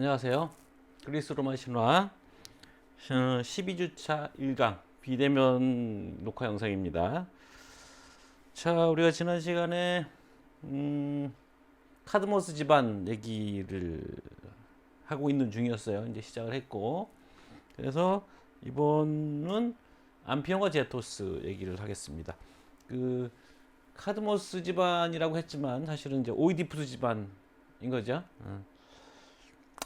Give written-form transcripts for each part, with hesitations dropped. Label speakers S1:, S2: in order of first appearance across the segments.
S1: 안녕하세요. 그리스 로마 신화 12주차 1강 비대면 녹화 영상입니다. 자, 우리가 지난 시간에 카드모스 집안 얘기를 하고 있는 중이었어요. 이제 시작을 했고, 그래서 이번은 암피온과 제토스 얘기를 하겠습니다. 그 카드모스 집안이라고 했지만 사실은 이제 오이디푸스 집안인 거죠.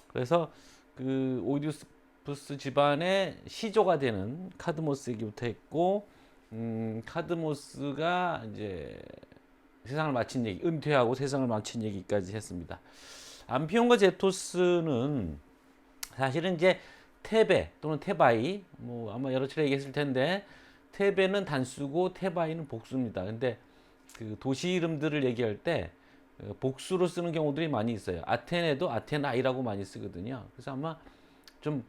S1: 그래서 그 오이디푸스 집안의 시조가 되는 카드모스 얘기부터 했고, 카드모스가 이제 세상을 마친 얘기, 은퇴하고 세상을 마친 얘기까지 했습니다. 암피온과 제토스는 사실은 이제 테베 또는 테바이, 뭐 아마 여러 차례 얘기했을 텐데, 테베는 단수고 테바이는 복수입니다. 근데 그 도시 이름들을 얘기할 때 복수로 쓰는 경우들이 많이 있어요. 아테네도 아테나이라고 많이 쓰거든요. 그래서 아마 좀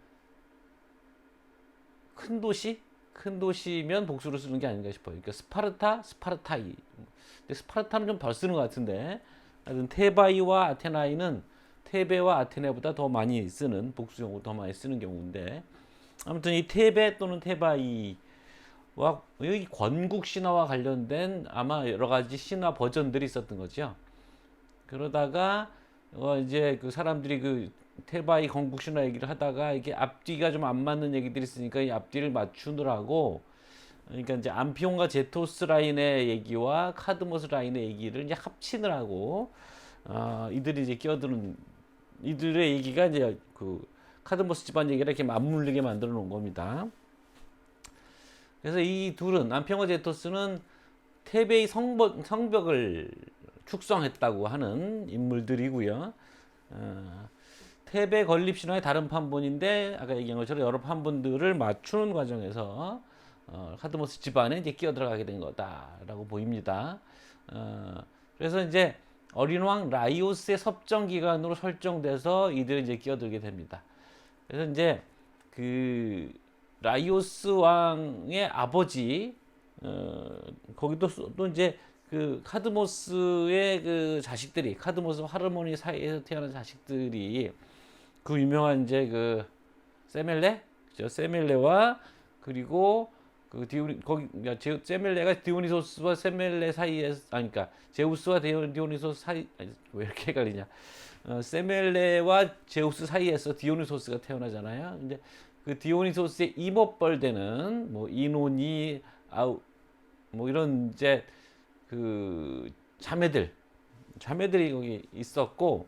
S1: 큰 도시? 큰 도시면 복수로 쓰는 게 아닌가 싶어요. 그러니까 스파르타, 스파르타이. 근데 스파르타는 좀 덜 쓰는 것 같은데, 하여튼 테바이와 아테나이는 테베와 아테네보다 더 많이 쓰는, 복수 용어 더 많이 쓰는 경우인데, 아무튼 이 테베 또는 테바이와 여기 건국 신화와 관련된 아마 여러 가지 신화 버전들이 있었던 거죠. 그러다가 이제 그 사람들이 그 테바이 건국 신화 얘기를 하다가 이게 앞뒤가 좀 안 맞는 얘기들이 있으니까 이 앞뒤를 맞추느라고, 그러니까 이제 암피온과 제토스 라인의 얘기와 카드모스 라인의 얘기를 이제 합치느라고 이들이 이제 끼어드는, 이들의 얘기가 이제 그 카드모스 집안 얘기를 이렇게 맞물리게 만들어 놓은 겁니다. 그래서 이 둘은, 암피온과 제토스는 테베의 성벽을 축성했다고 하는 인물들이고요. 테베 건립 신화의 다른 판본인데, 아까 얘기한 것처럼 여러 판본들을 맞추는 과정에서 카드모스 집안에 이제 끼어 들어가게 된 거다라고 보입니다. 그래서 이제 어린 왕 라이오스의 섭정 기간으로 설정돼서 이들이 이제 끼어들게 됩니다. 그래서 이제 그 라이오스 왕의 아버지, 거기도 또 이제 그 카드모스의 그 자식들이, 카드모스와 하르모니 사이에서 태어난 자식들이 그 유명한 이제 그 세멜레, 그죠? 세멜레와, 그리고 그 거기 세멜레가 디오니소스와 세멜레 사이에, 아니 그러니까 제우스와 디오니소스 사이, 아니, 왜 이렇게 헷갈리냐? 세멜레와 제우스 사이에서 디오니소스가 태어나잖아요. 근데 그 디오니소스의 이모뻘 되는 뭐 이노니 아우 뭐 이런 이제 그 자매들이 거기 있었고,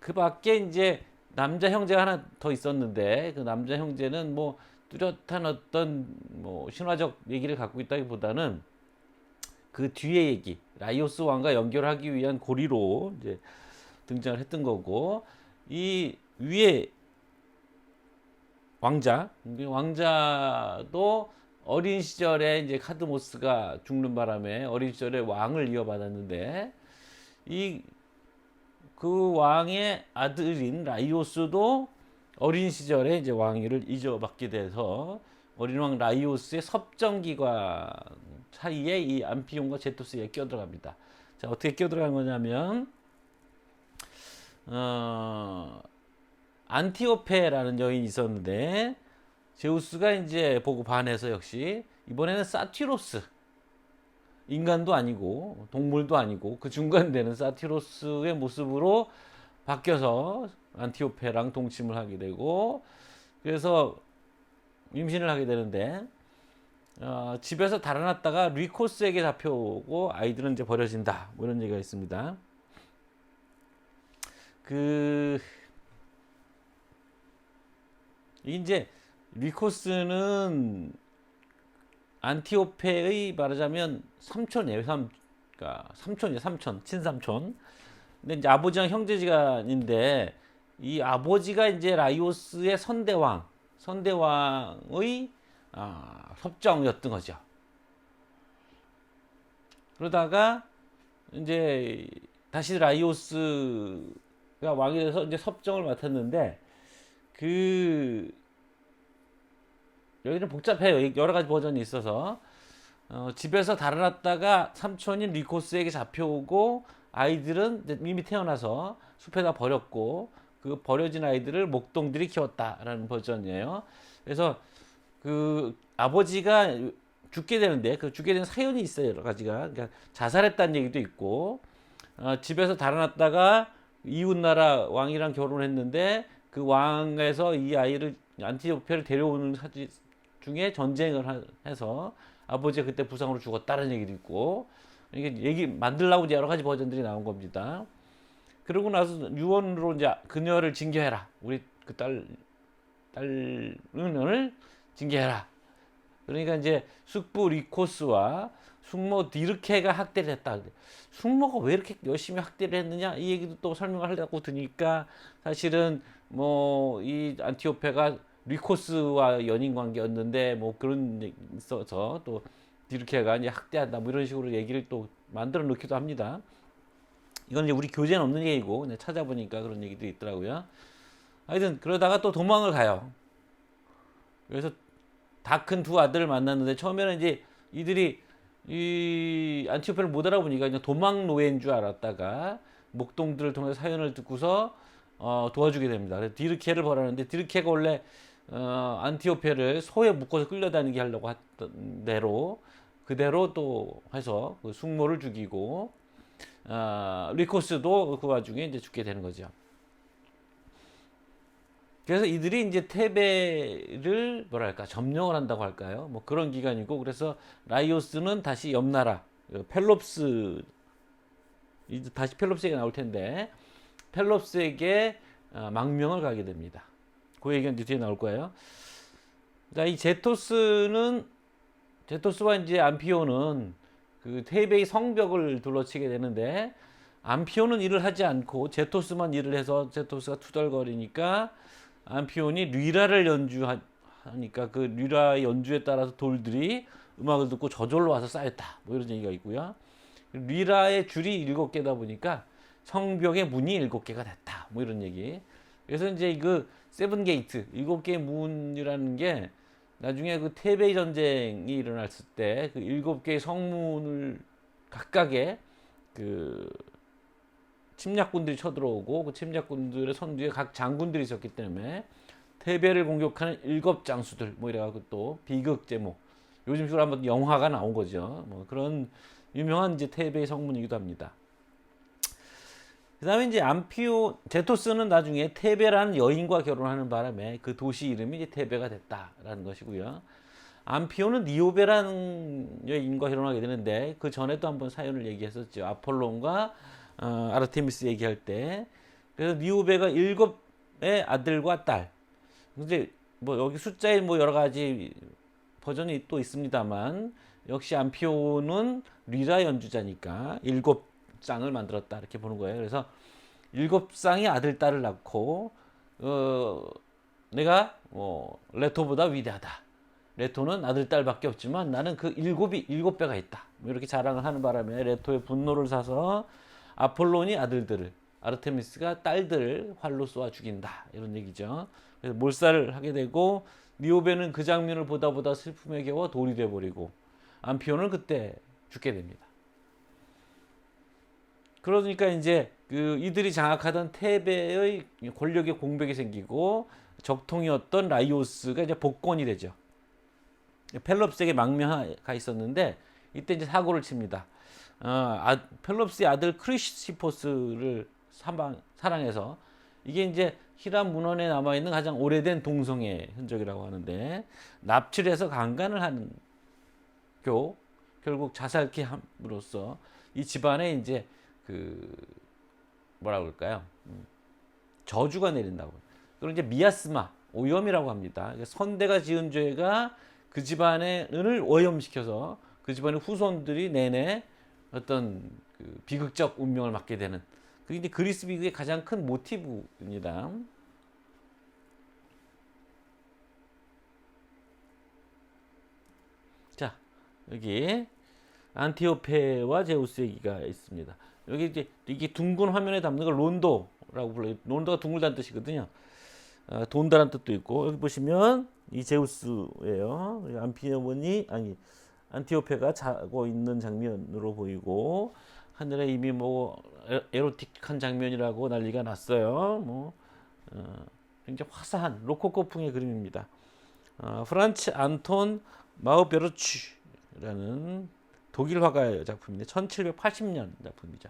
S1: 그 밖에 이제 남자 형제가 하나 더 있었는데, 그 남자 형제는 뭐 뚜렷한 어떤 뭐 신화적 얘기를 갖고 있다기보다는 그 뒤에 얘기, 라이오스 왕과 연결하기 위한 고리로 이제 등장을 했던 거고, 이 위에 왕자도 어린 시절에 이제 카드모스가 죽는 바람에 어린 시절에 왕을 이어받았는데, 그 왕의 아들인 라이오스도 어린 시절에 이제 왕위를 이어받게 돼서 어린 왕 라이오스의 섭정기관 사이에 이 암피온과 제토스에 끼어들어갑니다. 자, 어떻게 끼어들어간 거냐면, 안티오페라는 여인이 있었는데, 제우스가 이제 보고 반해서 역시 이번에는 사티로스, 인간도 아니고 동물도 아니고 그 중간 되는 사티로스의 모습으로 바뀌어서 안티오페랑 동침을 하게 되고, 그래서 임신을 하게 되는데, 집에서 달아났다가 리코스에게 잡혀오고 아이들은 이제 버려진다, 뭐 이런 얘기가 있습니다. 이제 리코스는 안티오페의 말하자면 삼촌이에요. 그러니까 삼촌, 친삼촌. 근데 이제 아버지랑 형제지간인데, 이 아버지가 이제 라이오스의 선대왕의 섭정이었던 거죠. 그러다가 이제 다시 라이오스가 왕이 돼서 이제 섭정을 맡았는데, 여기는 복잡해요. 여러 가지 버전이 있어서 집에서 달아났다가 삼촌인 리코스에게 잡혀오고, 아이들은 이미 태어나서 숲에다 버렸고, 그 버려진 아이들을 목동들이 키웠다라는 버전이에요. 그래서 그 아버지가 죽게 되는데 그 죽게 된 사연이 있어요. 여러 가지가. 그러니까 자살했다는 얘기도 있고 집에서 달아났다가 이웃나라 왕이랑 결혼했는데 그 왕에서 이 아이를 안티오페를 데려오는 사진 중에 전쟁을 해서 아버지가 그때 부상으로 죽었다는 얘기도 있고 이게 얘기 만들라고 이제 여러 가지 버전들이 나온 겁니다. 그러고 나서 유언으로 이제 그녀를 징계해라. 우리 그 딸을 징계해라. 그러니까 이제 숙부 리코스와 숙모 디르케가 학대를 했다. 숙모가 왜 이렇게 열심히 학대를 했느냐 이 얘기도 또 설명을 하려고 드니까 사실은 뭐 이 안티오페가 리코스와 연인 관계였는데 뭐 그런 얘기 있어서 또 디르케가 이제 학대한다 뭐 이런 식으로 얘기를 또 만들어 놓기도 합니다. 이건 이제 우리 교재는 없는 얘기고 그냥 찾아보니까 그런 얘기도 있더라고요. 하여튼 그러다가 또 도망을 가요. 그래서 다 큰 두 아들을 만났는데 처음에는 이제 이들이 이 안티오페를 못 알아보니까 그냥 도망 노예인 줄 알았다가 목동들을 통해 사연을 듣고서 도와주게 됩니다. 그래서 디르케를 벌하는데 디르케가 원래 안티오페를 소에 묶어서 끌려다니게 하려고 했던 대로 그대로 또 해서 그 숙모를 죽이고 리코스도 그 와중에 이제 죽게 되는 거죠. 그래서 이들이 이제 테베를 뭐랄까 점령을 한다고 할까요? 뭐 그런 기간이고 그래서 라이오스는 다시 옆나라 펠롭스 다시 펠롭스에게 나올 텐데 펠롭스에게 망명을 가게 됩니다. 그 얘기는 뒤에 나올 거예요. 자, 이 제토스와 이제 암피오는 그 테베의 성벽을 둘러치게 되는데 암피오는 일을 하지 않고 제토스만 일을 해서 제토스가 투덜거리니까 암피온이 리라를 연주하니까 그 리라 연주에 따라서 돌들이 음악을 듣고 저절로 와서 쌓였다. 뭐 이런 얘기가 있고요. 리라의 줄이 7개다 보니까 성벽의 문이 7개가 됐다. 뭐 이런 얘기. 그래서 이제 그 세븐 게이트 7개의 문이라는 게 나중에 그 테베이 전쟁이 일어났을 때 그 7개의 성문을 각각의 그 침략군들이 쳐들어오고 그 침략군들의 선두에 각 장군들이 있었기 때문에 테베를 공격하는 7장수들 뭐 이래가지고 또 비극 제목 요즘 식으로 한번 영화가 나온 거죠. 뭐 그런 유명한 이제 테베의 성문이기도 합니다. 그 다음에 이제 제토스는 나중에 테베라는 여인과 결혼하는 바람에 그 도시 이름이 이제 테베가 됐다라는 것이고요. 암피오는 니오베라는 여인과 결혼하게 되는데 그 전에도 한번 사연을 얘기했었죠. 아폴론과 아르테미스 얘기할 때. 그래서 니오베가 7의 아들과 딸. 근데 뭐 여기 숫자에 뭐 여러 가지 버전이 또 있습니다만 역시 암피오는 리라 연주자니까 7쌍을 만들었다 이렇게 보는 거예요. 그래서 7쌍의 아들 딸을 낳고 내가 뭐 레토보다 위대하다. 레토는 아들 딸밖에 없지만 나는 그 7배가 있다. 뭐 이렇게 자랑을 하는 바람에 레토의 분노를 사서 아폴론이 아들들을 아르테미스가 딸들을 활로 쏘아 죽인다 이런 얘기죠. 그래서 몰살을 하게 되고 니오베는 그 장면을 보다 슬픔에 겨워 돌이 돼버리고 암피온은 그때 죽게 됩니다. 그러니까 이제 그 이들이 장악하던 테베의 권력의 공백이 생기고 적통이었던 라이오스가 이제 복권이 되죠. 펠롭스에게 망명가 있었는데 이때 이제 사고를 칩니다. 펠롭스의 아들 크리시포스를 사랑해서 이게 이제 히람 문헌에 남아 있는 가장 오래된 동성애 흔적이라고 하는데 납치를 해서 강간을 한 결국 자살케 함으로써 이 집안에 이제 그 뭐라 그럴까요? 저주가 내린다고. 그걸 이제 미아스마 오염이라고 합니다. 선대가 지은 죄가 그 집안을 오염시켜서 그 집안의 후손들이 내내 어떤 그 비극적 운명을 맞게 되는 그게 이제 그리스 비극의 가장 큰 모티브입니다. 자, 여기 안티오페와 제우스 얘기가 있습니다. 여기 이제 이게 둥근 화면에 담는 걸 론도라고 불러요. 론도가 둥글다는 뜻이거든요. 돈다란 뜻도 있고 여기 보시면 이 제우스예요. 안티오페가 자고 있는 장면으로 보이고 하늘에 이미 뭐 에로틱한 장면이라고 난리가 났어요. 뭐 굉장히 화사한 로코코풍의 그림입니다. 프란츠 안톤 마우베르츠라는 독일 화가의 작품인데 1780년 작품이죠.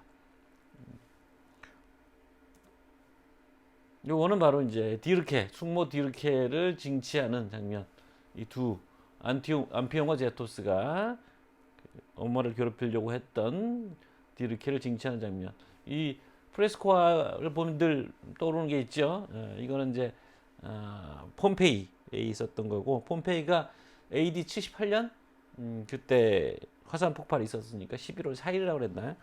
S1: 요거는 바로 이제 디르케, 숙모 디르케를 징치하는 장면. 이 두 안피옹과 제토스가 엄마를 괴롭히려고 했던 디르케를 징치하는 장면. 이 프레스코화를 보면 늘 떠오르는 게 있죠. 이거는 이제 폼페이에 있었던 거고, pompe이가 AD 78년 그때 화산 폭발이 있었으니까 11월 4일이라고 그랬나요?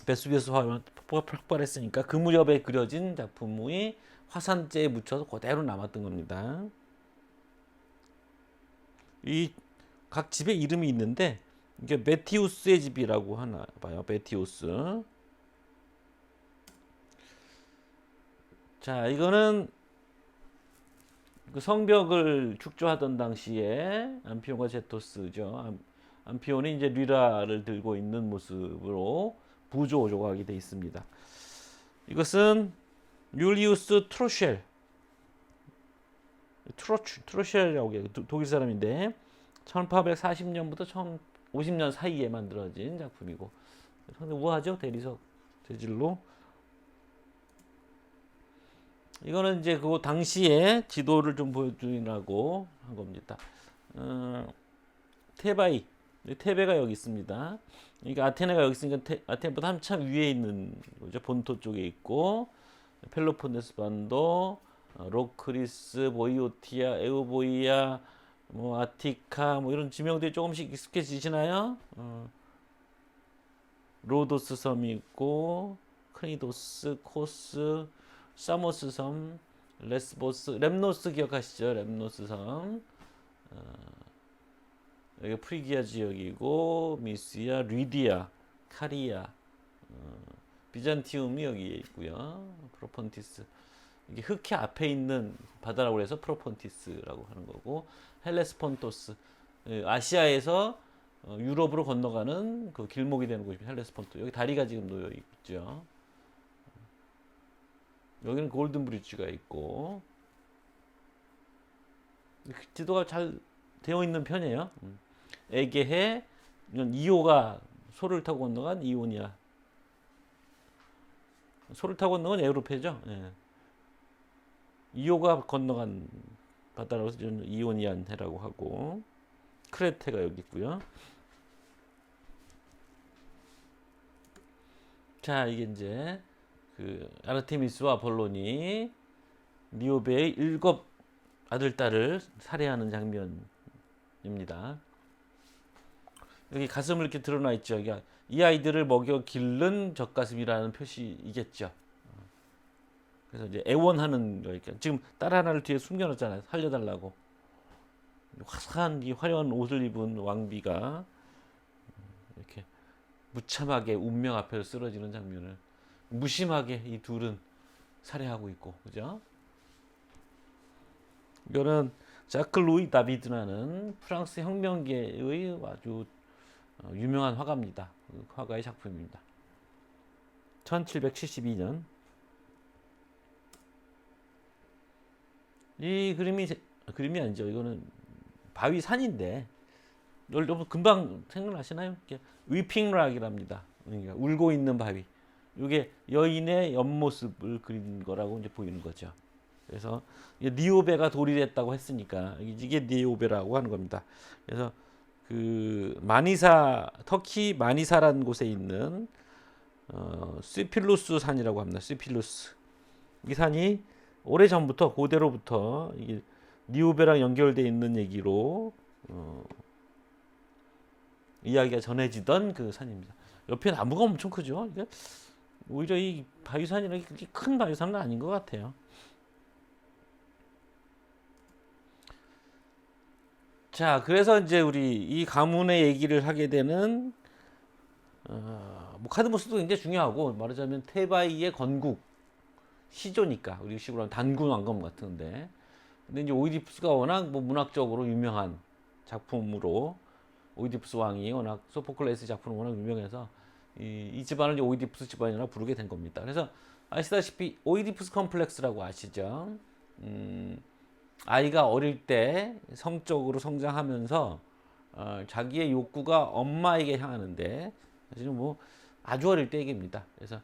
S1: 베수비우스 화산 폭발했으니까 그 무렵에 그려진 작품이 화산재에 묻혀서 그대로 남았던 겁니다. 이 각 집에 이름이 있는데 이게 메티우스의 집이라고 하나 봐요. 메티우스. 자, 이거는 그 성벽을 축조하던 당시에 안피온과 제토스죠. 안피온이 이제 리라를 들고 있는 모습으로 부조 조각이 되어 있습니다. 이것은 율리우스 트로쉘이라고 해요. 독일 사람인데 1840년부터 1050년 사이에 만들어진 작품이고 상당히 우아하죠. 대리석 재질로. 이거는 이제 그 당시에 지도를 좀 보여주려고 한 겁니다. 테바이, 테베가 여기 있습니다. 그러니까 아테네가 여기 있으니까 아테네보다 한참 위에 있는 거죠. 본토 쪽에 있고 펠로폰네스 반도, 로크리스, 보이오티아, 에우보이아, 뭐 아티카, 뭐 이런 지명들이 조금씩 익숙해지시나요? 로도스 섬이 있고 크니도스, 코스, 사모스 섬, 레스보스, 렘노스 기억하시죠? 렘노스 섬. 여기 프리기아 지역이고 미시아, 리디아, 카리아, 비잔티움이 여기에 있고요. 프로폰티스. 이게 흑해 앞에 있는 바다라고 해서 프로폰티스라고 하는 거고, 헬레스폰토스. 아시아에서 유럽으로 건너가는 그 길목이 되는 곳이 헬레스폰토. 여기 다리가 지금 놓여 있죠. 여기는 골든 브리지가 있고, 지도가 잘 되어 있는 편이에요. 에게해, 이오가 소를 타고 건너간 이오니아. 소를 타고 건너간 에우로페죠. 예. 이오가 건너간 바다라고 해서 이오니안 해라고 하고, 크레테가 여기 있고요. 자, 이게 이제 그 아르테미스와 아폴론이 니오베의 7 아들 딸을 살해하는 장면입니다. 여기 가슴을 이렇게 드러나 있죠. 이 아이들을 먹여 기른 젖가슴이라는 표시이겠죠. 그래서 이제 애원하는 거니까 지금 딸 하나를 뒤에 숨겨놨잖아요. 살려달라고. 화사한 이 화려한 옷을 입은 왕비가 이렇게 무참하게 운명 앞에서 쓰러지는 장면을 무심하게 이 둘은 살해하고 있고, 그죠? 이거는 자크 루이 다비드라는 프랑스 혁명계의 아주 유명한 화가입니다. 그 화가의 작품입니다. 1772년. 이 그림이 아니죠. 이거는 바위 산인데 여러분 금방 생각나시나요? 위핑락이랍니다. 그러니까 울고 있는 바위. 이게 여인의 옆모습을 그린 거라고 이제 보이는 거죠. 그래서 니오베가 돌이 됐다고 했으니까 이게 니오베라고 하는 겁니다. 그래서 그 마니사, 터키 마니사라는 곳에 있는 스필루스 산이라고 합니다. 스필루스. 이 산이 오래 전부터 고대로부터 이게 니오베랑 연결되어 있는 얘기로 이야기가 전해지던 그 산입니다. 옆에 나무가 엄청 크죠. 이게 오히려 이 바위산이라는 게 그렇게 큰 바위산은 아닌 것 같아요. 자, 그래서 이제 우리 이 가문의 얘기를 하게 되는 뭐 카드모스도 굉장히 중요하고, 말하자면 테바이의 건국 시조니까 우리 식으로 하면 단군 왕검 같은데, 근데 이제 오이디푸스가 워낙 뭐 문학적으로 유명한 작품으로, 오이디푸스 왕이 워낙 소포클레스 작품은 워낙 유명해서 이 집안을 오이디푸스 집안이라고 부르게 된 겁니다. 그래서 아시다시피 오이디푸스 컴플렉스라고 아시죠? 아이가 어릴 때 성적으로 성장하면서 자기의 욕구가 엄마에게 향하는데 사실은 뭐 아주 어릴 때 얘기입니다. 그래서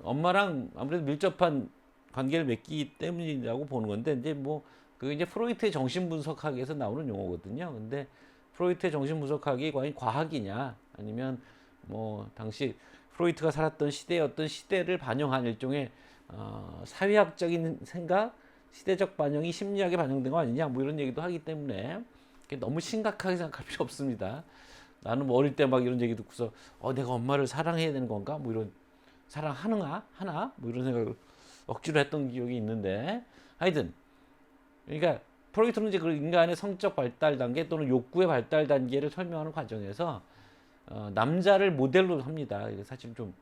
S1: 엄마랑 아무래도 밀접한 관계를 맺기 때문이라고 보는 건데 이제 뭐 그게 이제 프로이트의 정신분석학에서 나오는 용어거든요. 근데 프로이트의 정신분석학이 과연 과학이냐 아니면 뭐 당시 프로이트가 살았던 시대의 어떤 시대를 반영한 일종의 사회학적인 생각, 시대적 반영이 심리학에 반영된 거 아니냐 뭐 이런 얘기도 하기 때문에 너무 심각하게 생각할 필요 없습니다. 나는 뭐 어릴 때 막 이런 얘기 듣고서 내가 엄마를 사랑해야 되는 건가 뭐 이런 하나 뭐 이런 생각을 억지로 했던 기억이 있는데 하여튼 그러니까 프로이트는 이제 그 인간의 성적 발달 단계 또는 욕구의 발달 단계를 설명하는 과정에서 남자를 모델로 합니다. 사실 좀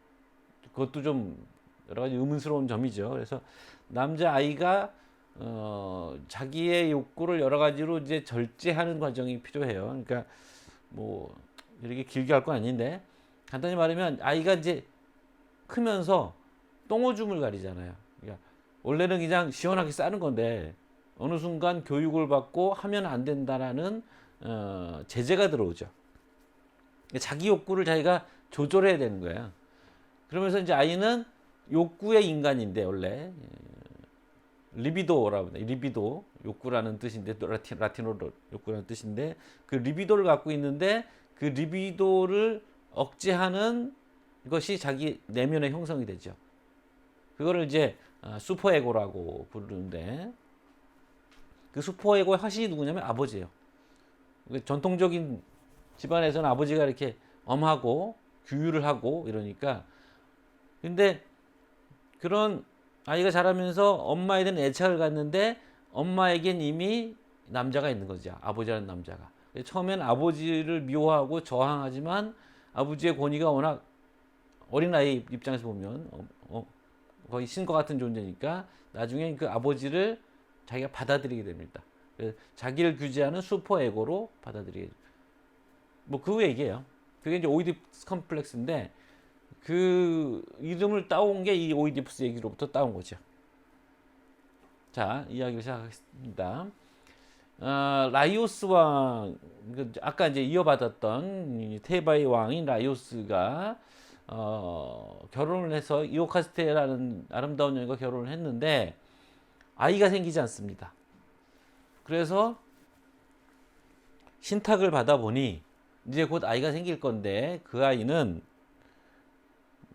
S1: 그것도 좀 여러 가지 의문스러운 점이죠. 그래서 남자 아이가 자기의 욕구를 여러 가지로 이제 절제하는 과정이 필요해요. 그러니까 뭐 이렇게 길게 할 건 아닌데 간단히 말하면 아이가 이제 크면서 똥오줌을 가리잖아요. 그러니까 원래는 그냥 시원하게 싸는 건데 어느 순간 교육을 받고 하면 안 된다라는 제재가 들어오죠. 자기 욕구를 자기가 조절해야 되는 거예요. 그러면서 이제 아이는 욕구의 인간인데 원래 리비도라고 합니다. 리비도 욕구라는 뜻인데 라틴어로 욕구라는 뜻인데 그 리비도를 갖고 있는데 그 리비도를 억제하는 것이 자기 내면의 형성이 되죠. 그거를 이제 슈퍼에고라고 부르는데 그 슈퍼에고의 화신이 누구냐면 아버지예요. 전통적인 집안에서는 아버지가 이렇게 엄하고 규율을 하고 이러니까 근데 그런 아이가 자라면서 엄마에 대한 애착을 갖는데 엄마에겐 이미 남자가 있는 거죠. 아버지라는 남자가. 처음엔 아버지를 미워하고 저항하지만 아버지의 권위가 워낙 어린아이 입장에서 보면 거의 신과 같은 존재니까 나중에 그 아버지를 자기가 받아들이게 됩니다. 자기를 규제하는 슈퍼에고로 받아들이게 됩니다. 뭐 그 얘기예요. 그게 이제 오이디푸스 컴플렉스인데 그 이름을 따온 게 이 오이디푸스 얘기로부터 따온 거죠. 자, 이야기를 시작하겠습니다. 라이오스 왕, 아까 이제 이어받았던 테바의 왕인 라이오스가 결혼을 해서 이오카스테라는 아름다운 여인과 결혼을 했는데 아이가 생기지 않습니다. 그래서 신탁을 받아 보니 이제 곧 아이가 생길 건데 그 아이는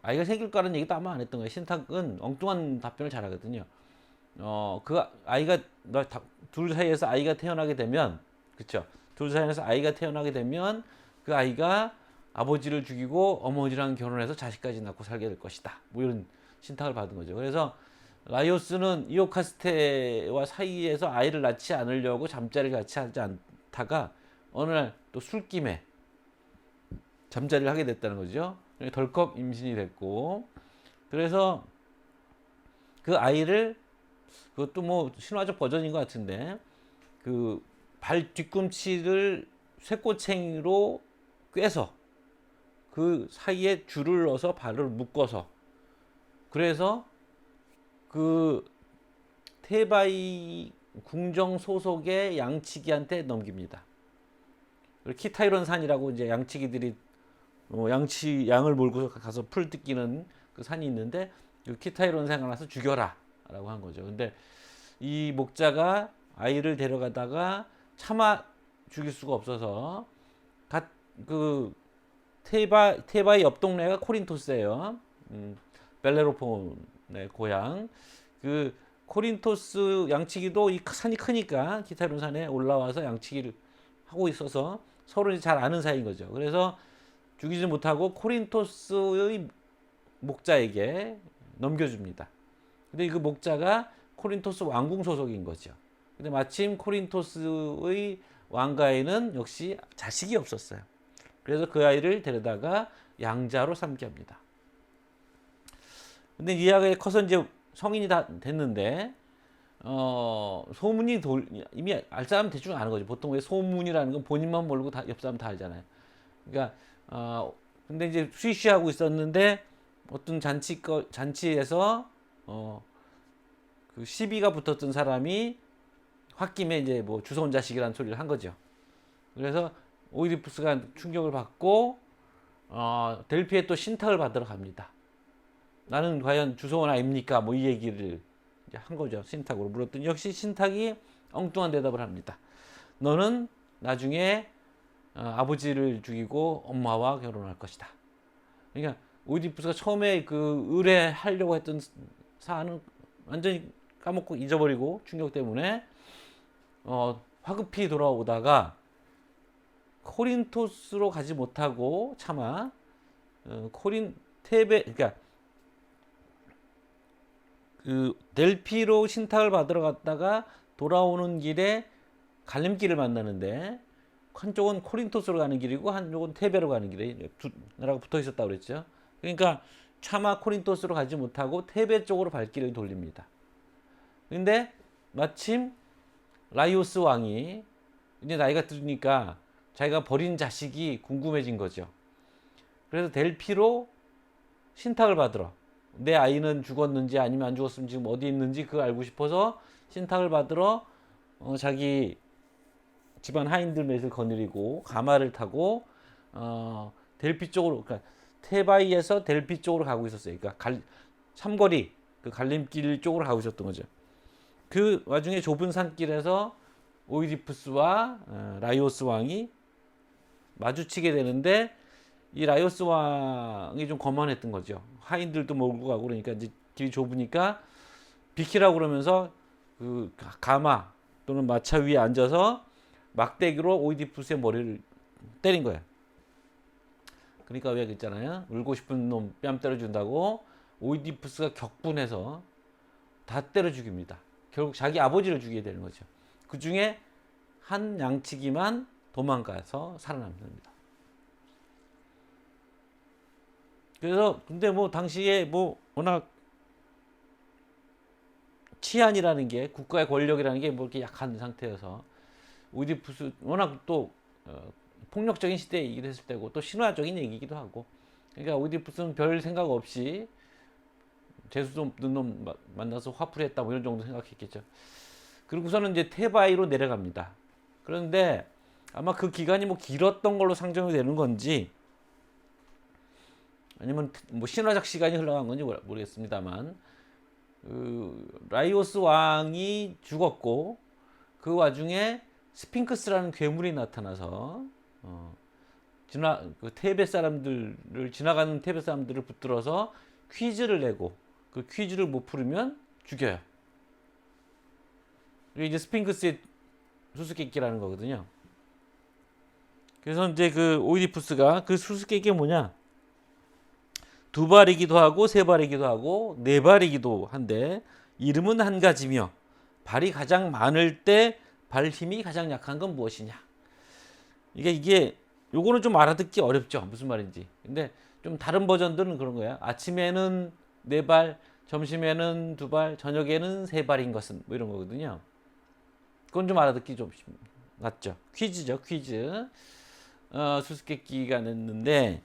S1: 아이가 생길 거라는 얘기도 아마 안 했던 거예요. 신탁은 엉뚱한 답변을 잘하거든요. 그 아이가 둘 사이에서 아이가 태어나게 되면 그쵸? 둘 사이에서 아이가 태어나게 되면 그 아이가 아버지를 죽이고 어머니랑 결혼해서 자식까지 낳고 살게 될 것이다. 뭐 이런 신탁을 받은 거죠. 그래서 라이오스는 이오카스테와 사이에서 아이를 낳지 않으려고 잠자리를 같이 하지 않다가 어느 날 또 술김에 잠자리를 하게 됐다는 거죠. 덜컥 임신이 됐고 그래서 그 아이를 그것도 뭐 신화적 버전인 것 같은데 그 발 뒤꿈치를 쇠꼬챙이로 꿰서 그 사이에 줄을 넣어서 발을 묶어서 그래서 그 테바이 궁정 소속의 양치기한테 넘깁니다. 키타이론 산이라고 이제 양치기들이 양을 몰고 가서 풀 뜯기는 그 산이 있는데 그 키타이론 산에 가서 죽여라라고 한 거죠. 근데 이 목자가 아이를 데려가다가 차마 죽일 수가 없어서 그 테바의 옆 동네가 코린토스예요. 벨레로폰의 고향. 그 코린토스 양치기도 이 산이 크니까 키타이론 산에 올라와서 양치기를 하고 있어서 서로 잘 아는 사이인 거죠. 그래서 죽이지 못하고 코린토스의 목자에게 넘겨줍니다. 근데 그 목자가 코린토스 왕궁 소속인 거죠. 근데 마침 코린토스의 왕가에는 역시 자식이 없었어요. 그래서 그 아이를 데려다가 양자로 삼게 합니다. 근데 이 아이가 커서 이제 성인이 다 됐는데 소문이 이미 알 사람 대충 아는 거죠. 보통 왜 소문이라는 건 본인만 모르고 다 옆 사람 다 알잖아요. 그러니까 근데 이제 스위시하고 있었는데 어떤 잔치에서 그 시비가 붙었던 사람이 홧김에 이제 뭐 주워온 자식이라는 소리를 한 거죠. 그래서 오이디푸스가 충격을 받고 델피에 또 신탁을 받으러 갑니다. 나는 과연 주소원 아닙니까? 뭐 이 얘기를 이제 한 거죠. 신탁으로 물었더니 역시 신탁이 엉뚱한 대답을 합니다. 너는 나중에 아버지를 죽이고 엄마와 결혼할 것이다. 그러니까 오이디푸스가 처음에 그 의뢰하려고 했던 사안은 완전히 까먹고 잊어버리고 충격 때문에 화급히 돌아오다가 코린토스로 가지 못하고 차마 테베 그러니까 그 델피로 신탁을 받으러 갔다가 돌아오는 길에 갈림길을 만나는데 한쪽은 코린토스로 가는 길이고 한쪽은 테베로 가는 길에 두 나라가 붙어 있었다고 그랬죠. 그러니까 차마 코린토스로 가지 못하고 테베 쪽으로 발길을 돌립니다. 근데 마침 라이오스 왕이 이제 나이가 들으니까 자기가 버린 자식이 궁금해진 거죠. 그래서 델피로 신탁을 받으러 내 아이는 죽었는지 아니면 안 죽었으면 지금 어디 있는지 그거 알고 싶어서 신탁을 받으러 자기 집안 하인들 맷을 거느리고 가마를 타고 델피 쪽으로 그러니까 테바이에서 델피 쪽으로 가고 있었어요. 그러니까 삼거리 그 갈림길 쪽으로 가고 있었던 거죠. 그 와중에 좁은 산길에서 오이디푸스와 라이오스 왕이 마주치게 되는데 이 라이오스 왕이 좀 거만했던 거죠. 하인들도 몰고 가고 그러니까 이제 길이 좁으니까 비키라고 그러면서 그 가마 또는 마차 위에 앉아서 막대기로 오이디푸스의 머리를 때린 거야. 그러니까 왜 그랬잖아요. 울고 싶은 놈 뺨 때려준다고 오이디푸스가 격분해서 다 때려 죽입니다. 결국 자기 아버지를 죽이게 되는 거죠. 그 중에 한 양치기만 도망가서 살아남습니다. 그래서 근데 뭐 당시에 뭐 워낙 치안이라는 게 국가의 권력이라는 게 뭐 이렇게 약한 상태여서 오이디푸스 워낙 또 폭력적인 시대이기도 했을 때고 또 신화적인 얘기이기도 하고 그러니까 오이디푸스는 별 생각 없이 재수도 없는 놈 만나서 화풀이했다 뭐 이런 정도 생각했겠죠. 그리고서는 이제 테바이로 내려갑니다. 그런데 아마 그 기간이 뭐 길었던 걸로 상정이 되는 건지 아니면 뭐 신화적 시간이 흘러간 건지 모르겠습니다만 라이오스 왕이 죽었고 그 와중에 스핑크스라는 괴물이 나타나서 그 테베 사람들을 지나가는 테베 사람들을 붙들어서 퀴즈를 내고 그 퀴즈를 못 풀으면 죽여요. 이게 이제 스핑크스의 수수께끼라는 거거든요. 그래서 이제 그 오이디푸스가 그 수수께끼가 뭐냐? 두 발이기도 하고 세 발이기도 하고 네 발이기도 한데 이름은 한 가지며 발이 가장 많을 때 발 힘이 가장 약한 건 무엇이냐? 이게 요거는 좀 알아듣기 어렵죠. 무슨 말인지. 근데 좀 다른 버전들은 그런 거야. 아침에는 네 발, 점심에는 두 발, 저녁에는 세 발인 것은 뭐 이런 거거든요. 그건 좀 알아듣기 좀 낫죠. 퀴즈죠, 퀴즈. 수수께끼가 냈는데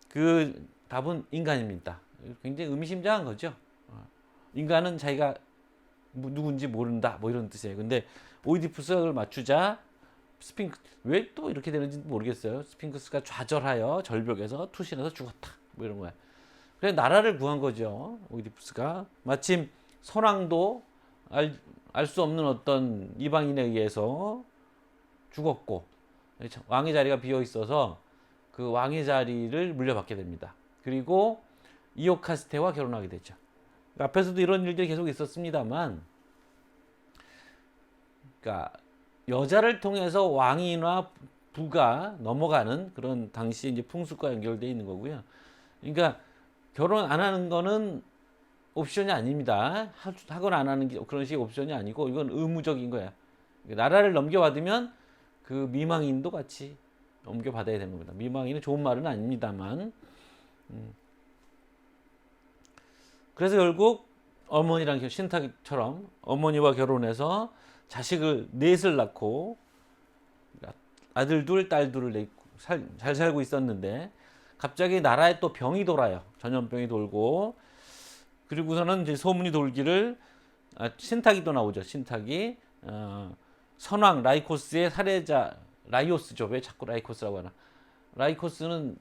S1: 그 답은 인간입니다. 굉장히 의미심장한 거죠. 인간은 자기가 누군지 모른다, 뭐 이런 뜻이에요. 근데 오이디푸스를 맞추자 스핑크 왜 또 이렇게 되는지 모르겠어요. 스핑크스가 좌절하여 절벽에서 투신해서 죽었다, 뭐 이런 거야. 그래 나라를 구한 거죠. 오이디푸스가 마침 선왕도 알 수 없는 어떤 이방인에 의해서 죽었고 왕의 자리가 비어 있어서 그 왕의 자리를 물려받게 됩니다. 그리고 이오카스테와 결혼하게 되죠. 앞에서도 이런 일들이 계속 있었습니다만, 그러니까 여자를 통해서 왕이나 부가 넘어가는 그런 당시 이제 풍습과 연결되어 있는 거고요. 그러니까 결혼 안 하는 거는 옵션이 아닙니다. 하거나 안 하는 게 그런 식의 옵션이 아니고 이건 의무적인 거야. 나라를 넘겨받으면 그 미망인도 같이 넘겨받아야 되는 겁니다. 미망인은 좋은 말은 아닙니다만. 그래서 결국 어머니랑 신탁처럼 어머니와 결혼해서 자식을 넷을 낳고 아들 둘, 딸 둘을 잘 살고 있었는데 갑자기 나라에 또 병이 돌아요. 전염병이 돌고 그리고서는 이제 소문이 돌기를 신탁이 또 나오죠. 신탁이 선왕 라이코스의 살해자 라이오스죠. 왜 자꾸 라이코스라고 하나? 라이코스는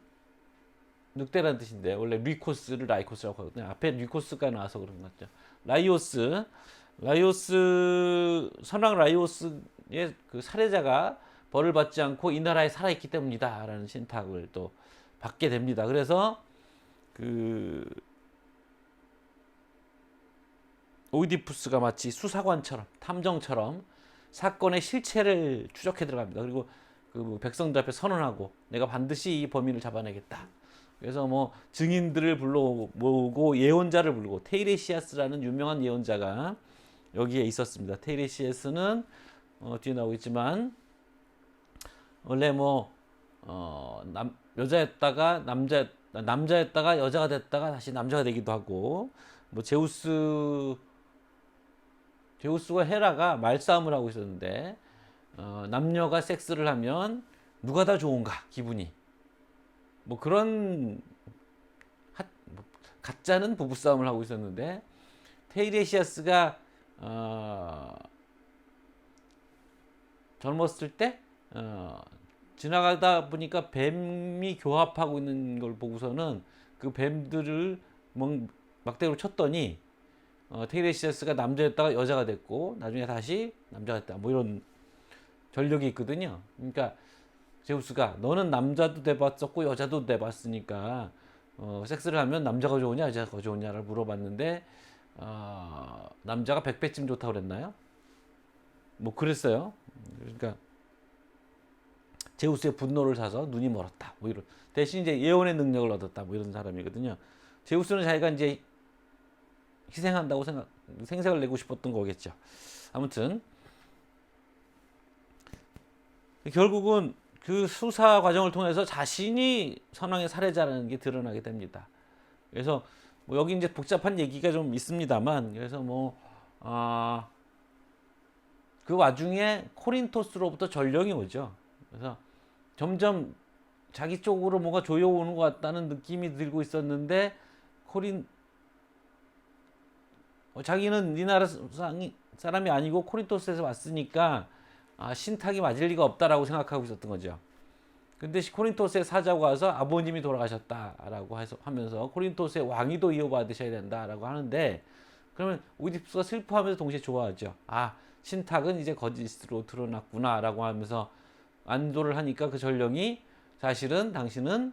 S1: 늑대라는 뜻인데 원래 리코스를 라이코스라고 하거든요. 앞에 리코스가 나와서 그런 것 같죠. 라이오스 선왕 라이오스의 그 살해자가 벌을 받지 않고 이 나라에 살아있기 때문이다라는 신탁을 또 받게 됩니다. 그래서 그 오이디푸스가 마치 수사관처럼 탐정처럼 사건의 실체를 추적해 들어갑니다. 그리고 그 백성들 앞에 선언하고 내가 반드시 이 범인을 잡아내겠다. 그래서 뭐 증인들을 불러 모으고 예언자를 부르고 테이레시아스라는 유명한 예언자가 여기에 있었습니다. 테이레시아스는 뒤에 나오겠지만 원래 여자였다가 남자였다가 여자가 됐다가 다시 남자가 되기도 하고 뭐 제우스와 헤라가 말싸움을 하고 있었는데 남녀가 섹스를 하면 누가 더 좋은가 기분이 뭐 그런 가짜는 부부싸움을 하고 있었는데 테이레시아스가 젊었을 때 지나가다 보니까 뱀이 교합하고 있는 걸 보고서는 그 뱀들을 막대기로 쳤더니 테이레시아스가 남자였다가 여자가 됐고 나중에 다시 남자가 됐다 뭐 이런 전력이 있거든요. 그러니까 제우스가 너는 남자도 돼봤었고 여자도 돼봤으니까 섹스를 하면 남자가 좋으냐 여자가 좋으냐를 물어봤는데 남자가 100배쯤 좋다고 그랬나요? 뭐 그랬어요. 그러니까 제우스의 분노를 사서 눈이 멀었다. 뭐 이런 대신 이제 예언의 능력을 얻었다. 뭐 이런 사람이거든요. 제우스는 자기가 이제 희생한다고 생색을 내고 싶었던 거겠죠. 아무튼 결국은 그 수사 과정을 통해서 자신이 선왕의 살해자라는 게 드러나게 됩니다. 그래서 뭐 여기 이제 복잡한 얘기가 좀 있습니다만 그래서 그 와중에 코린토스로부터 전령이 오죠. 그래서 점점 자기 쪽으로 뭔가 조여오는 것 같다는 느낌이 들고 있었는데 자기는 이 나라 사람이 아니고 코린토스에서 왔으니까 신탁이 맞을 리가 없다라고 생각하고 있었던 거죠. 근데 코린토스의 사자가 와서 아버님이 돌아가셨다라고 하면서 코린토스의 왕위도 이어받으셔야 된다라고 하는데 그러면 오이디푸스가 슬퍼하면서 동시에 좋아하죠. 신탁은 이제 거짓으로 드러났구나라고 하면서 안도를 하니까 그 전령이 사실은 당신은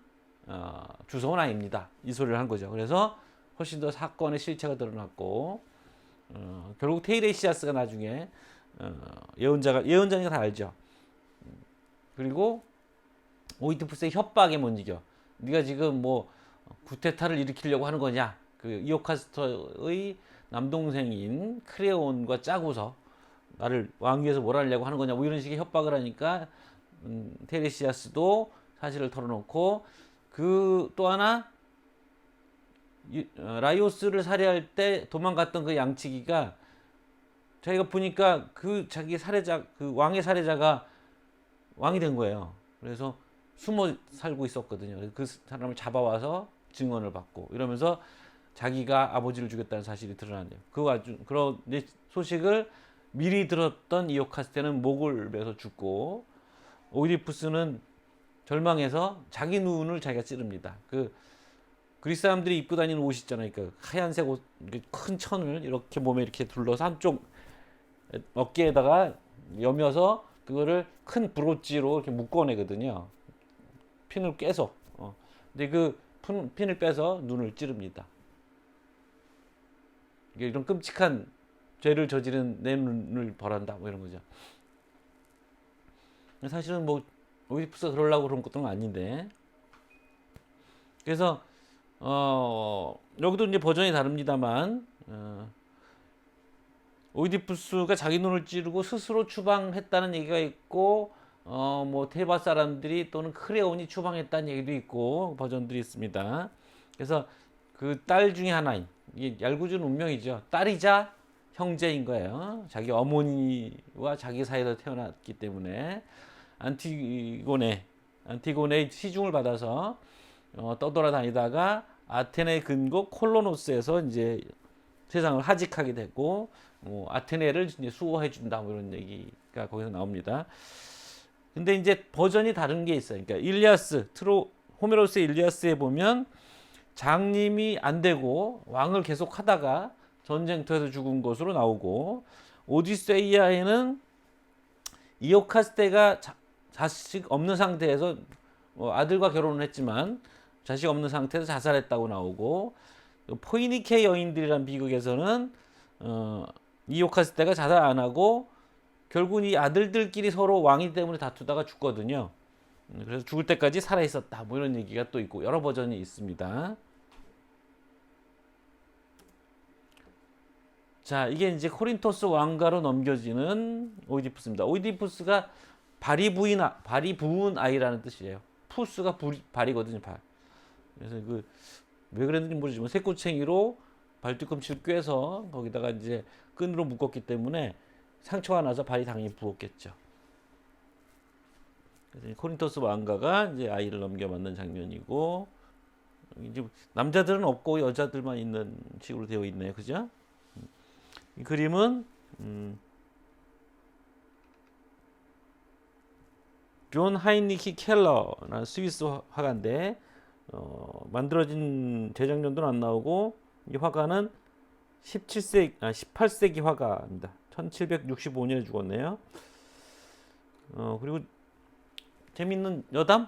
S1: 주소원 아닙니다. 이 소리를 한 거죠. 그래서 훨씬 더 사건의 실체가 드러났고 결국 테이레시아스가 나중에 예언자니까 다 알죠. 그리고 오이디푸스의 협박에 못 이겨. 네가 지금 뭐 구테타를 일으키려고 하는 거냐? 그 이오카스터의 남동생인 크레온과 짜고서 나를 왕위에서 몰아내려고 하는 거냐? 뭐 이런 식의 협박을 하니까 테이레시아스도 사실을 털어놓고 그 또 하나 라이오스를 살해할 때 도망갔던 그 양치기가 자기가 보니까 그 자기 살해자 그 왕의 살해자가 왕이 된 거예요. 그래서 숨어 살고 있었거든요. 그 사람을 잡아와서 증언을 받고 이러면서 자기가 아버지를 죽였다는 사실이 드러났네요. 그런 소식을 미리 들었던 이오카스테는 목을 베서 죽고 오이디푸스는 절망해서 자기 눈을 자기가 찌릅니다. 그리스 사람들이 입고 다니는 옷 있잖아요. 그러니까 하얀색 옷, 큰 천을 이렇게 몸에 이렇게 둘러서 한쪽 어깨에다가 여며서 그거를 큰 브로치로 이렇게 묶어내거든요. 핀을 깨서. 근데 그 핀을 빼서 눈을 찌릅니다. 이런 끔찍한 죄를 저지른 내 눈을 벌한다. 뭐 이런 거죠. 사실은 뭐 오이디푸스가 그러려고 그런 것도 아닌데. 그래서 여기도 이제 버전이 다릅니다만 오이디푸스가 자기 눈을 찌르고 스스로 추방했다는 얘기가 있고 뭐 테바 사람들이 또는 크레온이 추방했다는 얘기도 있고 버전들이 있습니다. 그래서 그 딸 중에 하나인 이게 얄궂은 운명이죠. 딸이자 형제인 거예요. 자기 어머니와 자기 사이에서 태어났기 때문에 안티고네의 시중을 받아서 떠돌아다니다가 아테네 근거 콜로노스에서 이제 세상을 하직하게 되고 아테네를 이제 수호해 준다 뭐 이런 얘기가 거기서 나옵니다. 근데 이제 버전이 다른 게 있어요. 그러니까 호메로스의 일리아스에 보면 장님이 안 되고 왕을 계속 하다가 전쟁터에서 죽은 것으로 나오고, 오디세이아에는 이오카스테가 자식 없는 상태에서 아들과 결혼을 했지만 자식 없는 상태에서 자살했다고 나오고, 포이니케 여인들이란 비극에서는 이오카스테가 자살 안 하고 결국 이 아들들끼리 서로 왕위 때문에 다투다가 죽거든요. 그래서 죽을 때까지 살아 있었다 뭐 이런 얘기가 또 있고 여러 버전이 있습니다. 자, 이게 이제 코린토스 왕가로 넘겨지는 오이디푸스입니다. 오이디푸스가 발이 부은 아이라는 뜻이에요. 푸스가 발이거든요, 발. 그래서 왜 그랬는지 모르지만 새꼬챙이로 발뒤꿈치를 꿰서 거기다가 이제 끈으로 묶었기 때문에 상처가 나서 발이 당연히 부었겠죠. 그래서 코린토스 왕가가 이제 아이를 넘겨받는 장면이고, 이제 남자들은 없고 여자들만 있는 식으로 되어 있네요, 그죠? 이 그림은 존 하이니히 켈러라는 스위스 화가인데 만들어진 제작년도는 안 나오고, 이 화가는 18세기 화가입니다. 1765년에 죽었네요. 그리고 재밌는 여담,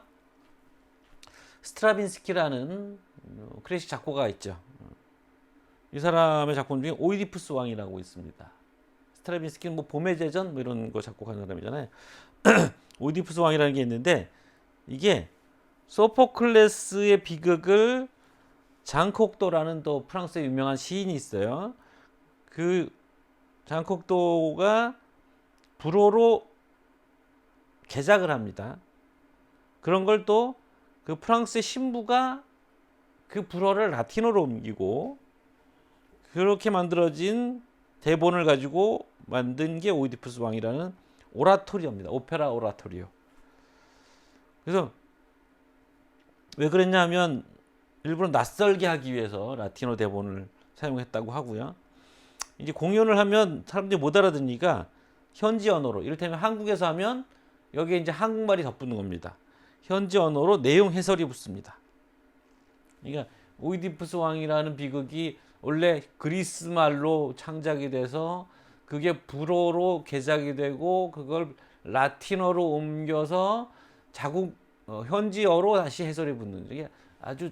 S1: 스트라빈스키라는 클래식 작곡가가 있죠. 이 사람의 작품 중에 오이디푸스 왕이라고 있습니다. 스트라빈스키는 뭐 봄의 제전 뭐 이런 거 작곡하는 사람이잖아요. 오이디푸스 왕이라는 게 있는데, 이게 소포클레스의 비극을 장콕도라는 또 프랑스의 유명한 시인이 있어요. 그 장콕도가 불어로 개작을 합니다. 그런 걸 또 그 프랑스의 신부가 그 불어를 라틴어로 옮기고 그렇게 만들어진 대본을 가지고 만든 게 오이디푸스 왕이라는 오라토리오입니다. 오페라 오라토리오. 그래서 왜 그랬냐면 일부러 낯설게 하기 위해서 라틴어 대본을 사용했다고 하고요. 이제 공연을 하면 사람들이 못 알아듣으니까 현지 언어로, 이를테면 한국에서 하면 여기에 이제 한국말이 덧붙는 겁니다. 현지 언어로 내용 해설이 붙습니다. 그러니까 오이디푸스 왕이라는 비극이 원래 그리스 말로 창작이 돼서 그게 불어로 개작이 되고 그걸 라틴어로 옮겨서 현지어로 다시 해설이 붙는, 이게 아주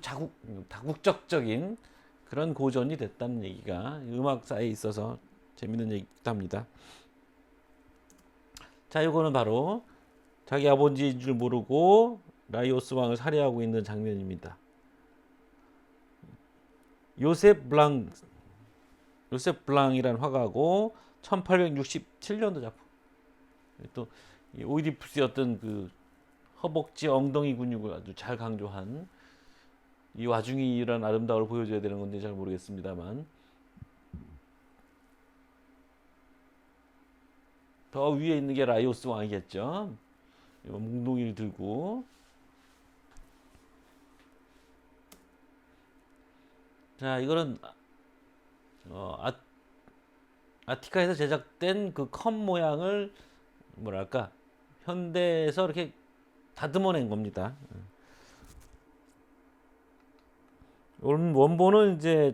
S1: 다국적적인 그런 고전이 됐다는 얘기가 음악사에 있어서 재밌는 얘기도 합니다. 자, 이거는 바로 자기 아버지인 줄 모르고 라이오스 왕을 살해하고 있는 장면입니다. 요셉 블랑이라는 화가고 1867년도 작품. 또 오이디푸스의 어떤 그 허벅지 엉덩이 근육을 아주 잘 강조한, 이 와중에 이런 아름다움을 보여줘야 되는 건지 잘 모르겠습니다만, 더 위에 있는 게 라이오스 왕이겠죠. 몽둥이를 들고. 자, 이거는 아티카에서 제작된 그 컵 모양을 뭐랄까 현대에서 이렇게 다듬어낸 겁니다. 원본은 이제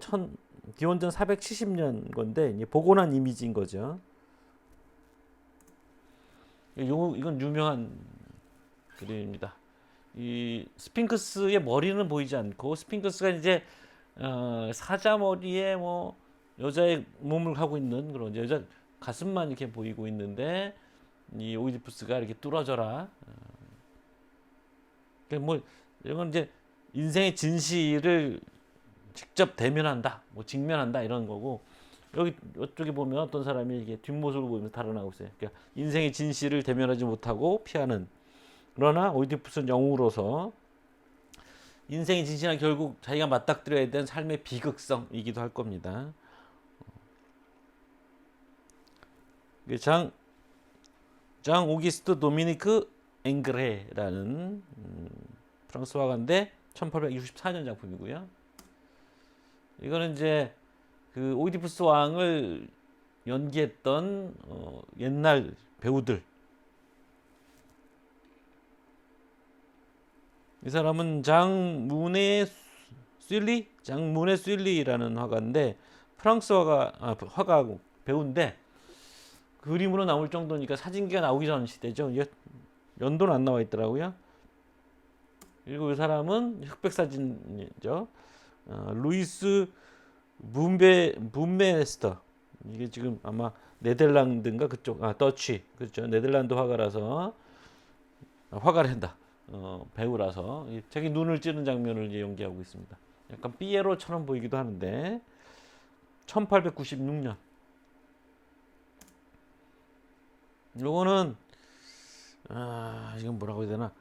S1: 기원전 470년 건데 이제 복원한 이미지인 거죠. 이건 유명한 그림입니다. 이 스핑크스의 머리는 보이지 않고, 스핑크스가 이제 사자머리에 뭐 여자의 몸을 하고 있는 그런 여자 가슴만 이렇게 보이고 있는데, 이 오이디푸스가 이렇게 뚫어져라. 뭐 이건 이제 인생의 진실을 직접 대면한다, 뭐 직면한다 이런 거고, 이쪽에 보면 어떤 사람이 이게 뒷모습을 보면서 달아나고 있어요. 그러니까 인생의 진실을 대면하지 못하고 피하는. 그러나 오이디푸스는 영웅으로서 인생의 진실은 결국 자기가 맞닥뜨려야 되는 삶의 비극성이기도 할 겁니다. 장 오기스트 도미니크 앵그레라는 프랑스 화가인데 1864년 작품이고요. 이거는 이제 그 오이디푸스 왕을 연기했던 옛날 배우들. 이 사람은 장문의 씰리라는 화가인데 프랑스 화가고 배우인데 그림으로 나올 정도니까 사진기가 나오기 전 시대죠. 연도는 안 나와 있더라고요. 그리고 이 사람은 흑백 사진이죠. 루이스 분메스터. 이게 지금 아마 네덜란드인가 그쪽 더치 그렇죠. 네덜란드 화가라서 화가를 한다. 배우라서 자기 눈을 찌른 장면을 이제 연기하고 있습니다. 약간 피에로처럼 보이기도 하는데 1896년. 요거는 이건 뭐라고 해야 되나?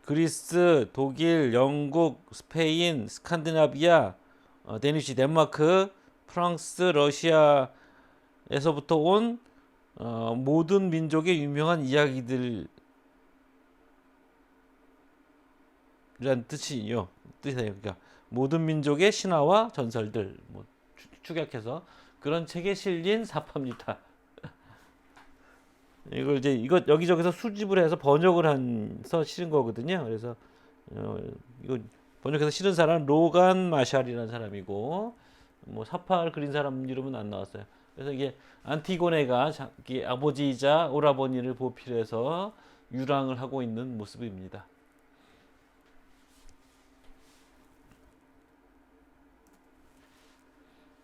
S1: 그리스, 독일, 영국, 스페인, 스칸디나비아, 데니시, 덴마크, 프랑스, 러시아에서부터 온 모든 민족의 유명한 이야기들이란 뜻이요. 뜻이에요. 그러니까 모든 민족의 신화와 전설들 뭐 축약해서 그런 책에 실린 사파입니다. 이걸 이제 여기저기서 수집을 해서 번역을 해서 실은 거거든요. 그래서 이거 번역해서 실은 사람은 로간 마샬이라는 사람이고 뭐 사파를 그린 사람 이름은 안 나왔어요. 그래서 이게 안티고네가 자기 아버지이자 오라버니를 보필해서 유랑을 하고 있는 모습입니다.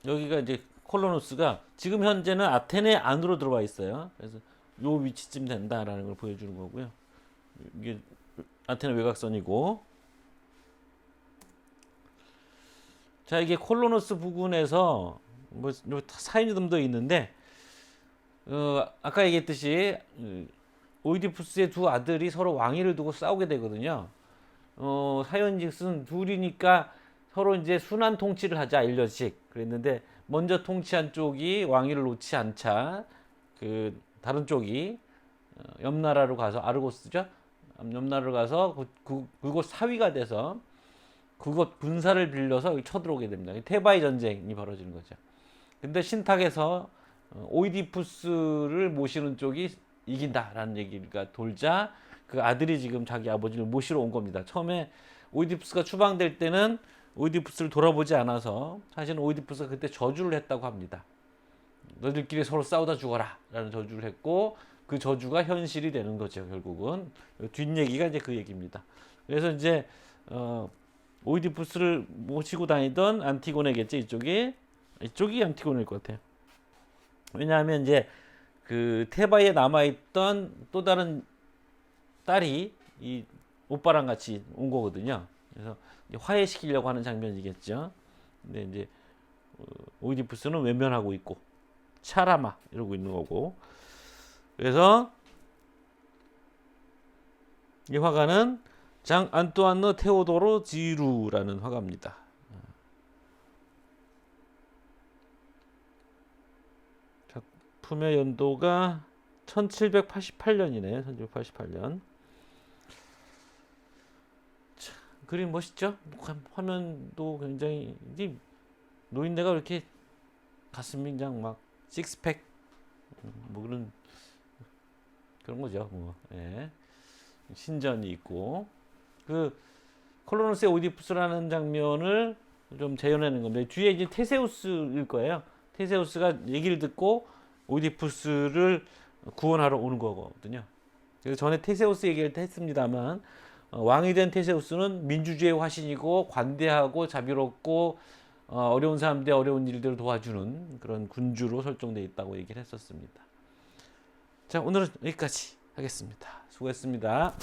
S1: 여기가 이제 콜로노스가 지금 현재는 아테네 안으로 들어와 있어요. 그래서 요 위치쯤 된다라는 걸 보여주는 거고요. 이게 아테네 외곽선이고, 자 이게 콜로노스 부근에서 뭐 사이즘도 있는데 아까 얘기했듯이 오이디푸스의 두 아들이 서로 왕위를 두고 싸우게 되거든요. 사연즉슨 둘이니까 서로 이제 순환 통치를 하자 1년씩 그랬는데 먼저 통치한 쪽이 왕위를 놓지 않자 그 다른 쪽이 옆나라로 가서 아르고스죠. 옆나라로 가서 그곳 사위가 돼서 그곳 군사를 빌려서 쳐들어오게 됩니다. 테바이 전쟁이 벌어지는 거죠. 근데 신탁에서 오이디푸스를 모시는 쪽이 이긴다라는 얘기가 돌자 그 아들이 지금 자기 아버지를 모시러 온 겁니다. 처음에 오이디푸스가 추방될 때는 오이디푸스를 돌아보지 않아서 사실은 오이디푸스가 그때 저주를 했다고 합니다. 너희들끼리 서로 싸우다 죽어라 라는 저주를 했고 그 저주가 현실이 되는 거죠. 결국은 뒷얘기가 이제 그 얘기입니다. 그래서 이제 오이디푸스를 모시고 다니던 안티고네겠죠. 이쪽이 안티고네일 것 같아요. 왜냐하면 이제 그 테바에 남아있던 또 다른 딸이 이 오빠랑 같이 온 거거든요. 그래서 화해시키려고 하는 장면이겠죠. 근데 이제 오이디푸스는 외면하고 있고 차라마 이러고 있는 거고. 그래서 이 화가는 장 안뚜아느 테오도로 지루라는 화가입니다. 작품의 연도가 1788년이네요. 1788년. 그림 멋있죠? 화면도 굉장히 노인네가 이렇게 가슴이 그냥 막 식스팩 뭐 그런 거죠. 뭐 예. 신전이 있고 그 콜로노스의 오이디푸스라는 장면을 좀 재현하는 겁니다. 뒤에 이제 테세우스일 거예요. 테세우스가 얘기를 듣고 오이디푸스를 구원하러 오는 거거든요. 그래서 전에 테세우스 얘기를 했습니다만 왕이 된 테세우스는 민주주의의 화신이고 관대하고 자비롭고 어려운 사람들의 어려운 일들을 도와주는 그런 군주로 설정되어 있다고 얘기를 했었습니다. 자, 오늘은 여기까지 하겠습니다. 수고했습니다.